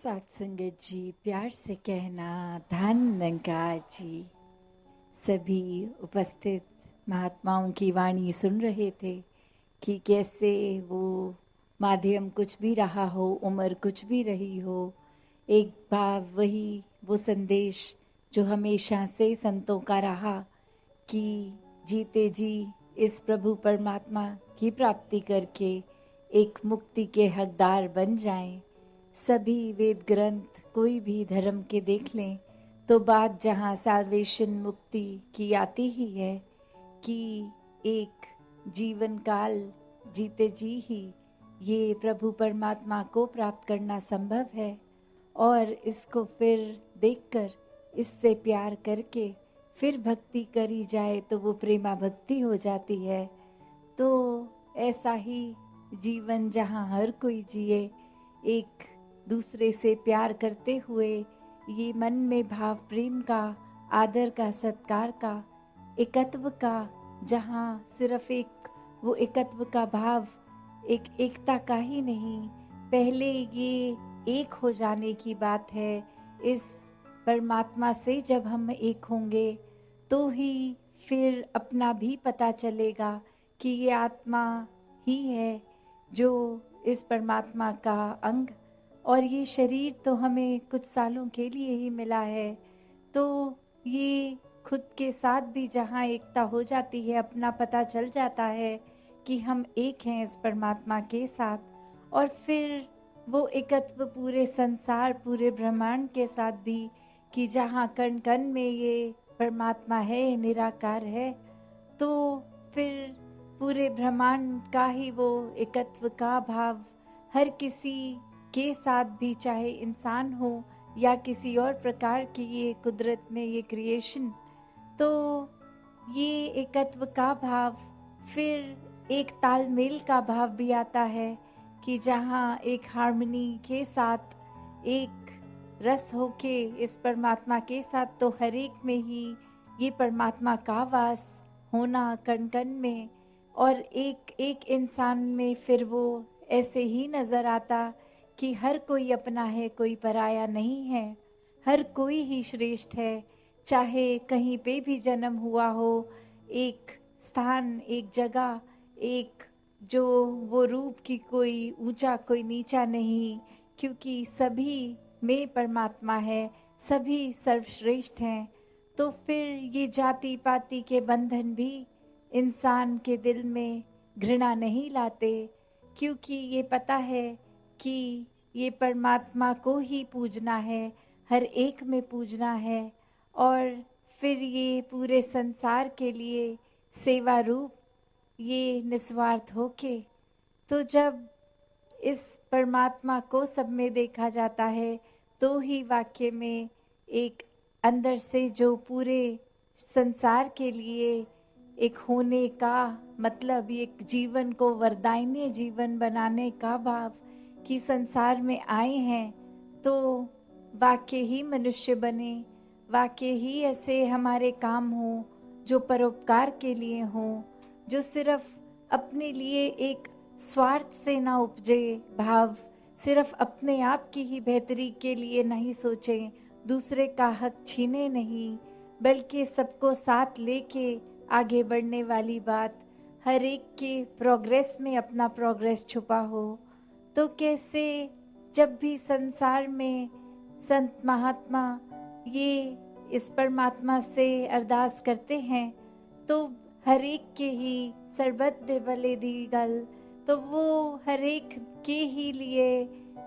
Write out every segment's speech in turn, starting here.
साथ संगत जी, प्यार से कहना धन्यवाद जी। सभी उपस्थित महात्माओं की वाणी सुन रहे थे कि कैसे वो माध्यम कुछ भी रहा हो, उम्र कुछ भी रही हो, एक भाव वही वो संदेश जो हमेशा से संतों का रहा कि जीते जी इस प्रभु परमात्मा की प्राप्ति करके एक मुक्ति के हकदार बन जाएं। सभी वेद ग्रंथ कोई भी धर्म के देख लें तो बात जहाँ साल्वेशन मुक्ति की आती ही है कि एक जीवन काल जीते जी ही ये प्रभु परमात्मा को प्राप्त करना संभव है और इसको फिर देखकर इससे प्यार करके फिर भक्ति करी जाए तो वो प्रेमा भक्ति हो जाती है। तो ऐसा ही जीवन जहाँ हर कोई जिए एक दूसरे से प्यार करते हुए, ये मन में भाव प्रेम का, आदर का, सत्कार का, एकत्व का, जहाँ सिर्फ एक वो एकत्व का भाव एक एकता का ही नहीं, पहले ये एक हो जाने की बात है। इस परमात्मा से जब हम एक होंगे तो ही फिर अपना भी पता चलेगा कि ये आत्मा ही है जो इस परमात्मा का अंग, और ये शरीर तो हमें कुछ सालों के लिए ही मिला है। तो ये खुद के साथ भी जहाँ एकता हो जाती है, अपना पता चल जाता है कि हम एक हैं इस परमात्मा के साथ, और फिर वो एकत्व पूरे संसार, पूरे ब्रह्मांड के साथ भी, कि जहाँ कण कण में ये परमात्मा है, निराकार है, तो फिर पूरे ब्रह्मांड का ही वो एकत्व का भाव हर किसी के साथ भी, चाहे इंसान हो या किसी और प्रकार की ये कुदरत में ये क्रिएशन, तो ये एकत्व का भाव फिर एक तालमेल का भाव भी आता है कि जहाँ एक हार्मनी के साथ एक रस होके इस परमात्मा के साथ, तो हर एक में ही ये परमात्मा का वास होना कण कण में, और एक एक इंसान में फिर वो ऐसे ही नजर आता कि हर कोई अपना है, कोई पराया नहीं है, हर कोई ही श्रेष्ठ है, चाहे कहीं पे भी जन्म हुआ हो, एक स्थान, एक जगह, एक जो वो रूप की कोई ऊंचा कोई नीचा नहीं, क्योंकि सभी में परमात्मा है, सभी सर्वश्रेष्ठ हैं। तो फिर ये जाति पाति के बंधन भी इंसान के दिल में घृणा नहीं लाते, क्योंकि ये पता है कि ये परमात्मा को ही पूजना है, हर एक में पूजना है, और फिर ये पूरे संसार के लिए सेवा रूप ये निस्वार्थ होके, तो जब इस परमात्मा को सब में देखा जाता है तो ही वाक्य में एक अंदर से जो पूरे संसार के लिए एक होने का मतलब, एक जीवन को वरदायनीय जीवन बनाने का भाव कि संसार में आए हैं तो वाक्य ही मनुष्य बने, वाक्य ही ऐसे हमारे काम हो जो परोपकार के लिए हो, जो सिर्फ अपने लिए एक स्वार्थ से ना उपजे भाव, सिर्फ अपने आप की ही बेहतरी के लिए नहीं सोचे, दूसरे का हक छीने नहीं, बल्कि सबको साथ लेके आगे बढ़ने वाली बात, हर एक के प्रोग्रेस में अपना प्रोग्रेस छुपा हो। तो कैसे जब भी संसार में संत महात्मा ये इस परमात्मा से अरदास करते हैं तो हर एक के ही सरबत दे भले दी गल, तो वो हर एक के ही लिए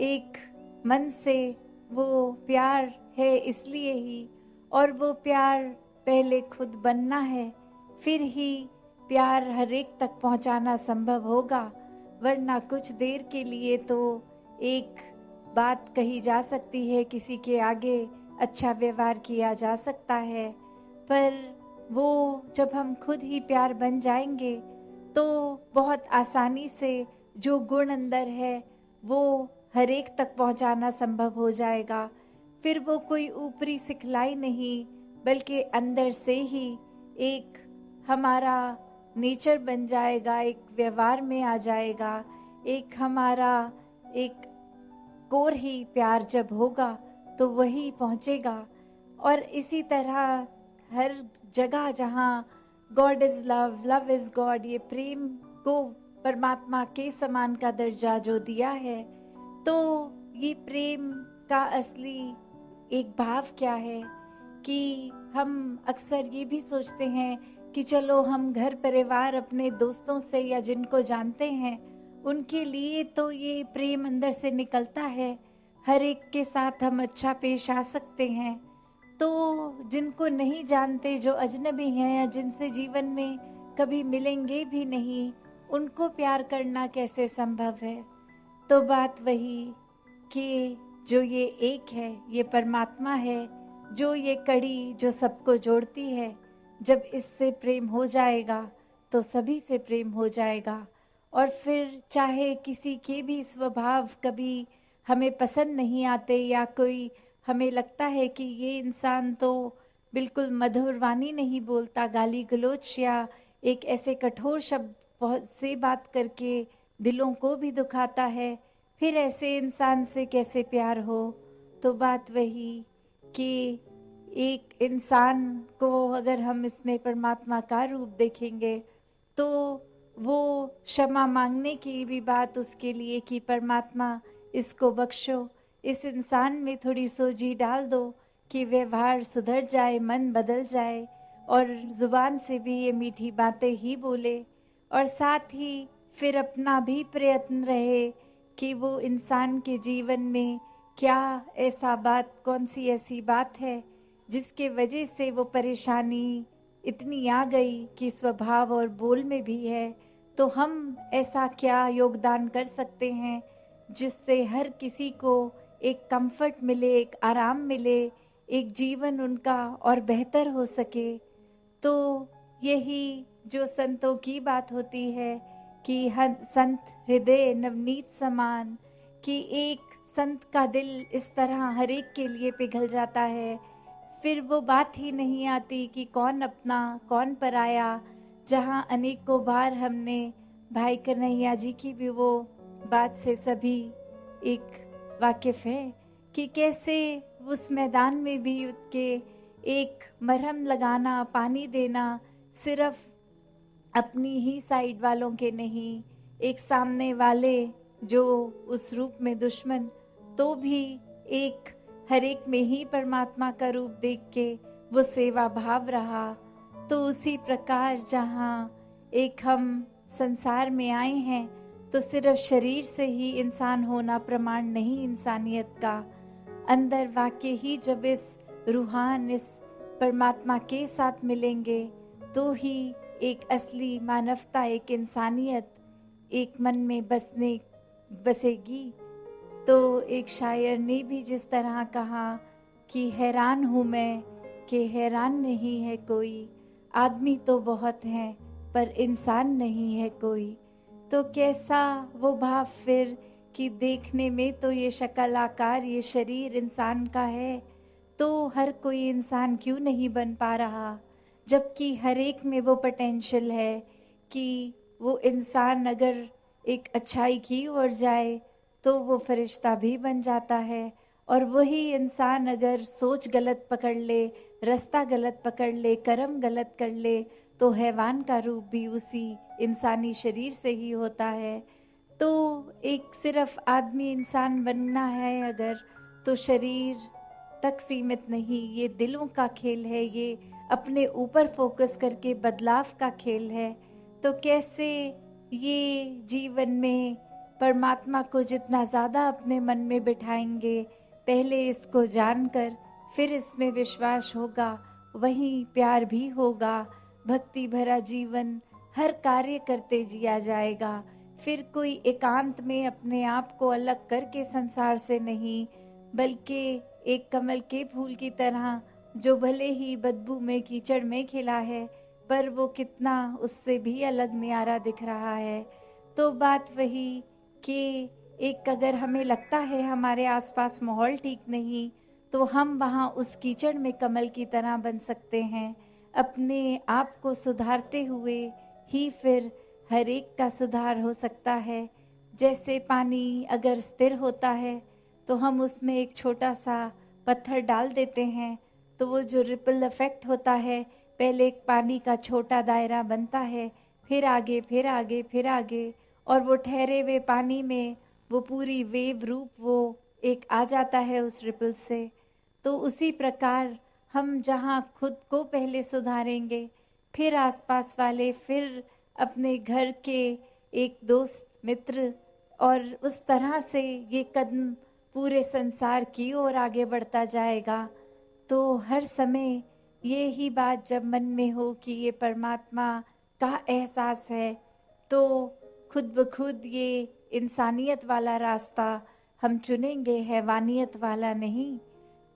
एक मन से वो प्यार है इसलिए ही, और वो प्यार पहले खुद बनना है, फिर ही प्यार हर एक तक पहुंचाना संभव होगा। वरना कुछ देर के लिए तो एक बात कही जा सकती है, किसी के आगे अच्छा व्यवहार किया जा सकता है, पर वो जब हम खुद ही प्यार बन जाएंगे तो बहुत आसानी से जो गुण अंदर है वो हर एक तक पहुंचाना संभव हो जाएगा। फिर वो कोई ऊपरी सिखलाई नहीं, बल्कि अंदर से ही एक हमारा नेचर बन जाएगा, एक व्यवहार में आ जाएगा, एक हमारा एक कोर ही प्यार जब होगा तो वही पहुंचेगा। और इसी तरह हर जगह जहाँ God is love, love is God, ये प्रेम को परमात्मा के समान का दर्जा जो दिया है, तो ये प्रेम का असली एक भाव क्या है कि हम अक्सर ये भी सोचते हैं कि चलो हम घर परिवार अपने दोस्तों से या जिनको जानते हैं उनके लिए तो ये प्रेम अंदर से निकलता है, हर एक के साथ हम अच्छा पेश आ सकते हैं। तो जिनको नहीं जानते, जो अजनबी हैं या जिनसे जीवन में कभी मिलेंगे भी नहीं, उनको प्यार करना कैसे संभव है? तो बात वही कि जो ये एक है, ये परमात्मा है, जो ये कड़ी जो सबको जोड़ती है, जब इससे प्रेम हो जाएगा तो सभी से प्रेम हो जाएगा। और फिर चाहे किसी के भी स्वभाव कभी हमें पसंद नहीं आते या कोई हमें लगता है कि ये इंसान तो बिल्कुल मधुर वाणी नहीं बोलता, गाली गलौच या एक ऐसे कठोर शब्द से बात करके दिलों को भी दुखाता है, फिर ऐसे इंसान से कैसे प्यार हो? तो बात वही कि एक इंसान को अगर हम इसमें परमात्मा का रूप देखेंगे तो वो क्षमा मांगने की भी बात उसके लिए कि परमात्मा इसको बख्शो, इस इंसान में थोड़ी सोजी डाल दो कि व्यवहार सुधर जाए, मन बदल जाए और जुबान से भी ये मीठी बातें ही बोले। और साथ ही फिर अपना भी प्रयत्न रहे कि वो इंसान के जीवन में क्या ऐसा बात, कौन सी ऐसी बात है जिसके वजह से वो परेशानी इतनी आ गई कि स्वभाव और बोल में भी है, तो हम ऐसा क्या योगदान कर सकते हैं जिससे हर किसी को एक कंफर्ट मिले, एक आराम मिले, एक जीवन उनका और बेहतर हो सके। तो यही जो संतों की बात होती है कि संत हृदय नवनीत समान, कि एक संत का दिल इस तरह हर एक के लिए पिघल जाता है, फिर वो बात ही नहीं आती कि कौन अपना कौन पराया। जहाँ अनेकों बार हमने भाई कन्हैया जी की भी वो बात से सभी एक वाकिफ है कि कैसे उस मैदान में भी युद्ध के एक मरहम लगाना, पानी देना, सिर्फ अपनी ही साइड वालों के नहीं, एक सामने वाले जो उस रूप में दुश्मन, तो भी एक हर एक में ही परमात्मा का रूप देख के वो सेवा भाव रहा। तो उसी प्रकार जहाँ एक हम संसार में आए हैं तो सिर्फ शरीर से ही इंसान होना प्रमाण नहीं इंसानियत का, अंदर वाकई ही जब इस रूहान, इस परमात्मा के साथ मिलेंगे तो ही एक असली मानवता, एक इंसानियत एक मन में बसेगी। तो एक शायर ने भी जिस तरह कहा कि हैरान हूँ मैं कि हैरान नहीं है कोई, आदमी तो बहुत हैं पर इंसान नहीं है कोई। तो कैसा वो भाव फिर कि देखने में तो ये शक्ल आकार, ये शरीर इंसान का है, तो हर कोई इंसान क्यों नहीं बन पा रहा, जबकि हर एक में वो पोटेंशियल है कि वो इंसान अगर एक अच्छाई की ओर जाए तो वो फरिश्ता भी बन जाता है, और वही इंसान अगर सोच गलत पकड़ ले, रास्ता गलत पकड़ ले, कर्म गलत कर ले, तो हैवान का रूप भी उसी इंसानी शरीर से ही होता है। तो एक सिर्फ आदमी इंसान बनना है अगर, तो शरीर तक सीमित नहीं, ये दिलों का खेल है, ये अपने ऊपर फोकस करके बदलाव का खेल है। तो कैसे ये जीवन में परमात्मा को जितना ज़्यादा अपने मन में बिठाएंगे, पहले इसको जानकर फिर इसमें विश्वास होगा, वहीं प्यार भी होगा, भक्ति भरा जीवन हर कार्य करते जिया जाएगा। फिर कोई एकांत में अपने आप को अलग करके संसार से नहीं, बल्कि एक कमल के फूल की तरह जो भले ही बदबू में कीचड़ में खिला है, पर वो कितना उससे भी अलग न्यारा दिख रहा है। तो बात वही कि एक अगर हमें लगता है हमारे आसपास माहौल ठीक नहीं, तो हम वहाँ उस कीचड़ में कमल की तरह बन सकते हैं। अपने आप को सुधारते हुए ही फिर हर एक का सुधार हो सकता है। जैसे पानी अगर स्थिर होता है तो हम उसमें एक छोटा सा पत्थर डाल देते हैं, तो वो जो रिपल इफेक्ट होता है, पहले एक पानी का छोटा दायरा बनता है, फिर आगे फिर आगे फिर आगे, और वो ठहरे हुए पानी में वो पूरी वेव रूप वो एक आ जाता है उस रिपल से। तो उसी प्रकार हम जहाँ खुद को पहले सुधारेंगे, फिर आसपास वाले, फिर अपने घर के एक दोस्त मित्र, और उस तरह से ये कदम पूरे संसार की ओर आगे बढ़ता जाएगा। तो हर समय ये ही बात जब मन में हो कि ये परमात्मा का एहसास है, तो खुद ब खुद ये इंसानियत वाला रास्ता हम चुनेंगे, हैवानियत वाला नहीं।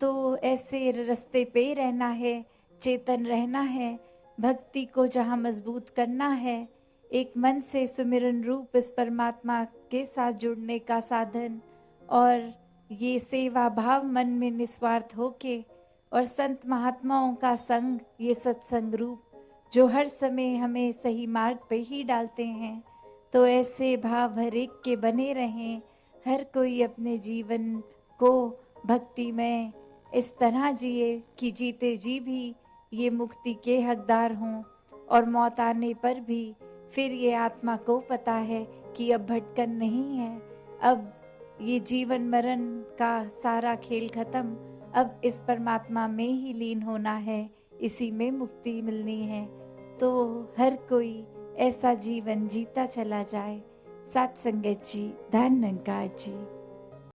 तो ऐसे रास्ते पे रहना है, चेतन रहना है, भक्ति को जहाँ मजबूत करना है, एक मन से सुमिरन रूप इस परमात्मा के साथ जुड़ने का साधन, और ये सेवा भाव मन में निस्वार्थ होके, और संत महात्माओं का संग, ये सत्संग रूप जो हर समय हमें सही मार्ग पे ही डालते हैं। तो ऐसे भाव हर एक के बने रहें, हर कोई अपने जीवन को भक्ति में इस तरह जिए कि जीते जी भी ये मुक्ति के हकदार हों, और मौत आने पर भी फिर ये आत्मा को पता है कि अब भटकन नहीं है, अब ये जीवन मरण का सारा खेल खत्म, अब इस परमात्मा में ही लीन होना है, इसी में मुक्ति मिलनी है। तो हर कोई ऐसा जीवन जीता चला जाए। सत्संगत जी, धन निरंकार जी।